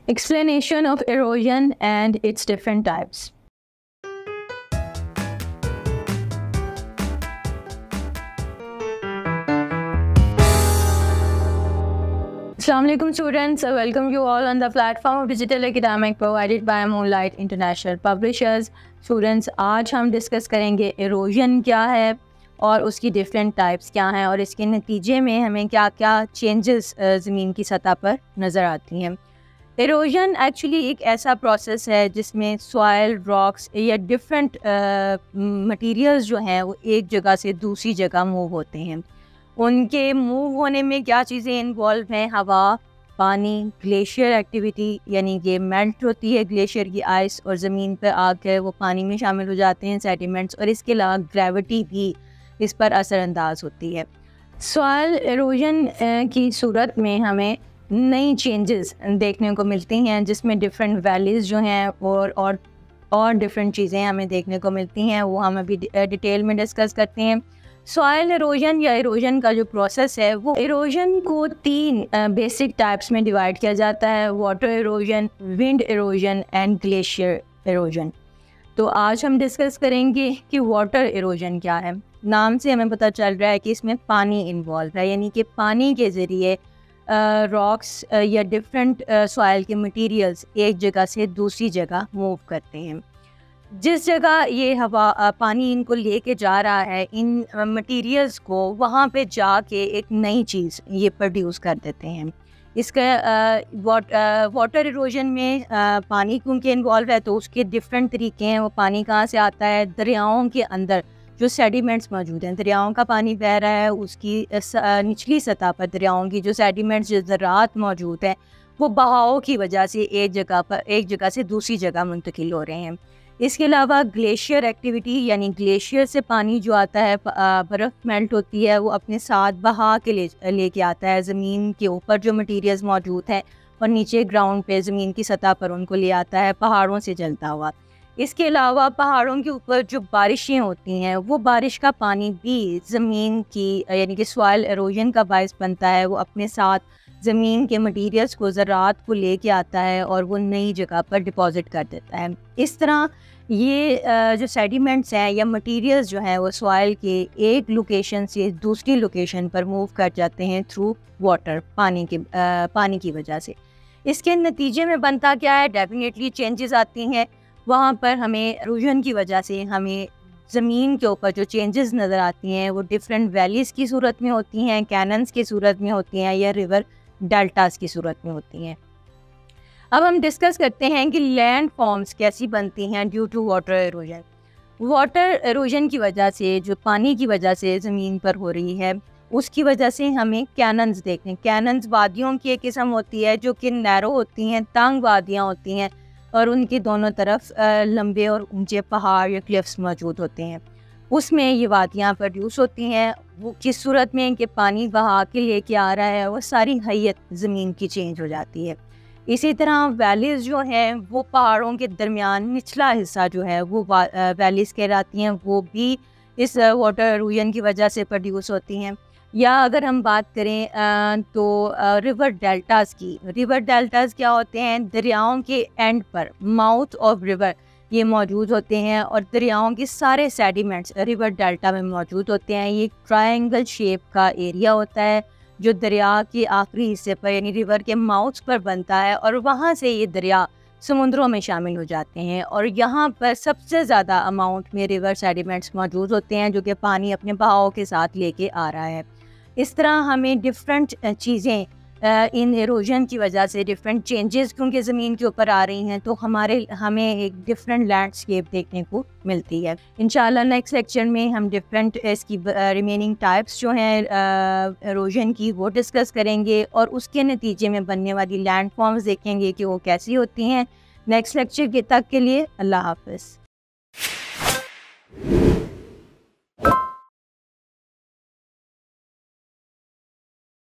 Explanation of erosion and its different types. Assalamualaikum students, I welcome you all on the platform of Digital Academic provided by Moonlight International Publishers. Students, आज हम discuss करेंगे erosion क्या है और उसकी different types क्या हैं और इसके नतीजे में हमें क्या क्या चेंजेस ज़मीन की सतह पर नज़र आती हैं। एरोजन एक्चुअली एक ऐसा प्रोसेस है जिसमें सॉइल, रॉक्स या डिफरेंट मटेरियल्स जो हैं वो एक जगह से दूसरी जगह मूव होते हैं। उनके मूव होने में क्या चीज़ें इन्वॉल्व हैं? हवा, पानी, ग्लेशियर एक्टिविटी यानी कि मेल्ट होती है ग्लेशियर की आइस और ज़मीन पर आकर वो पानी में शामिल हो जाते हैं सेडिमेंट्स, और इसके अलावा ग्रेविटी भी इस पर असरअंदाज होती है। सॉइल एरोजन की सूरत में हमें नई चेंजेस देखने को मिलती हैं जिसमें डिफरेंट वैलीज़ जो हैं और डिफरेंट चीज़ें हमें देखने को मिलती हैं, वो हम अभी डिटेल में डिस्कस करते हैं। सॉइल एरोजन या एरोजन का जो प्रोसेस है वो एरोजन को 3 बेसिक टाइप्स में डिवाइड किया जाता है: water halogen, wind halogen and glacier halogen. तो आज हम डिस्कस करेंगे कि वाटर एरोजन क्या है। नाम से हमें पता चल रहा है कि इसमें पानी इन्वॉल्व है, यानी कि पानी के ज़रिए रॉक्स या डिफरेंट सॉइल के मटेरियल्स एक जगह से दूसरी जगह मूव करते हैं। जिस जगह ये हवा पानी इनको लेके जा रहा है, इन मटेरियल्स को वहाँ पे जाके एक नई चीज़ ये प्रोड्यूस कर देते हैं। इसका वाटर इरोजन में पानी क्योंकि इन्वॉल्व है तो उसके डिफरेंट तरीके हैं। वो पानी कहाँ से आता है? दरियाओं के अंदर जो सेडिमेंट्स मौजूद हैं, दरियाओं का पानी बह रहा है, उसकी निचली सतह पर दरियाओं की जो सेडिमेंट्स, जो ज़रात मौजूद हैं, वो बहाव की वजह से एक जगह से दूसरी जगह मुंतकिल हो रहे हैं। इसके अलावा ग्लेशियर एक्टिविटी यानी ग्लेशियर से पानी जो आता है, बर्फ़ मेल्ट होती है, वो अपने साथ बहा के लेके आता है ज़मीन के ऊपर जो मटीरियल्स मौजूद हैं और नीचे ग्राउंड पे ज़मीन की सतह पर उनको ले आता है पहाड़ों से जलता हुआ। इसके अलावा पहाड़ों के ऊपर जो बारिशें होती हैं वो बारिश का पानी भी ज़मीन की यानी कि सॉइल एरोजन का बायस बनता है। वो अपने साथ ज़मीन के मटीरियल्स को, ज़रात को लेके आता है और वो नई जगह पर डिपॉज़िट कर देता है। इस तरह ये जो सेडिमेंट्स हैं या मटेरियल्स जो हैं वो सॉइल के एक लोकेशन से दूसरी लोकेशन पर मूव कर जाते हैं थ्रू वाटर, पानी की वजह से। इसके नतीजे में बनता क्या है? डेफिनेटली चेंजेस आती हैं। वहाँ पर हमें एरोजन की वजह से हमें ज़मीन के ऊपर जो चेंजेस नज़र आती हैं वो डिफरेंट वैलीज़ की सूरत में होती हैं, कैनन्स की सूरत में होती हैं या रिवर डेल्टास की सूरत में होती हैं। अब हम डिस्कस करते हैं कि लैंड फॉर्म्स कैसी बनती हैं due to water erosion. Water erosion की वजह से, जो पानी की वजह से ज़मीन पर हो रही है, उसकी वजह से हमें कैनन्स देखते हैं। कैनन्स वादियों की एक किस्म होती है जो कि नैरो होती हैं, तंग वादियाँ होती हैं और उनकी दोनों तरफ लंबे और ऊंचे पहाड़ या क्लिफ्स मौजूद होते हैं। उसमें ये वादियाँ प्रोड्यूस होती हैं। वो किस सूरत में कि पानी बहा के लेके आ रहा है, वो सारी हैयत ज़मीन की चेंज हो जाती है। इसी तरह वैलीज़ जो हैं वो पहाड़ों के दरमियान निचला हिस्सा जो है वो वैलीज़ कहलाती हैं, वो भी इस वाटर एरोजन की वजह से प्रोड्यूस होती हैं। या अगर हम बात करें तो रिवर डेल्टास की, रिवर डेल्टास क्या होते हैं? दरियाओं के एंड पर, माउथ ऑफ रिवर ये मौजूद होते हैं और दरियाओं के सारे सेडिमेंट्स रिवर डेल्टा में मौजूद होते हैं। ये ट्रायंगल शेप का एरिया होता है जो दरिया के आखिरी हिस्से पर यानी रिवर के माउथ पर बनता है और वहाँ से ये दरिया समुद्रों में शामिल हो जाते हैं और यहाँ पर सबसे ज़्यादा अमाउंट में रिवर सेडिमेंट्स मौजूद होते हैं जो कि पानी अपने बहाव के साथ लेके आ रहा है। इस तरह हमें डिफरेंट चीज़ें इन एरोजन की वजह से डिफरेंट चेंजेस क्योंकि ज़मीन के ऊपर आ रही हैं तो हमें एक डिफरेंट लैंडस्केप देखने को मिलती है। इंशाल्लाह नेक्स्ट लेक्चर में हम डिफरेंट इसकी रिमेनिंग टाइप्स जो हैं एरोजन की वो डिस्कस करेंगे और उसके नतीजे में बनने वाली लैंड फॉर्म्स देखेंगे कि वो कैसी होती हैं। नेक्स्ट लेक्चर के तक के लिए अल्लाह हाफ़िज़।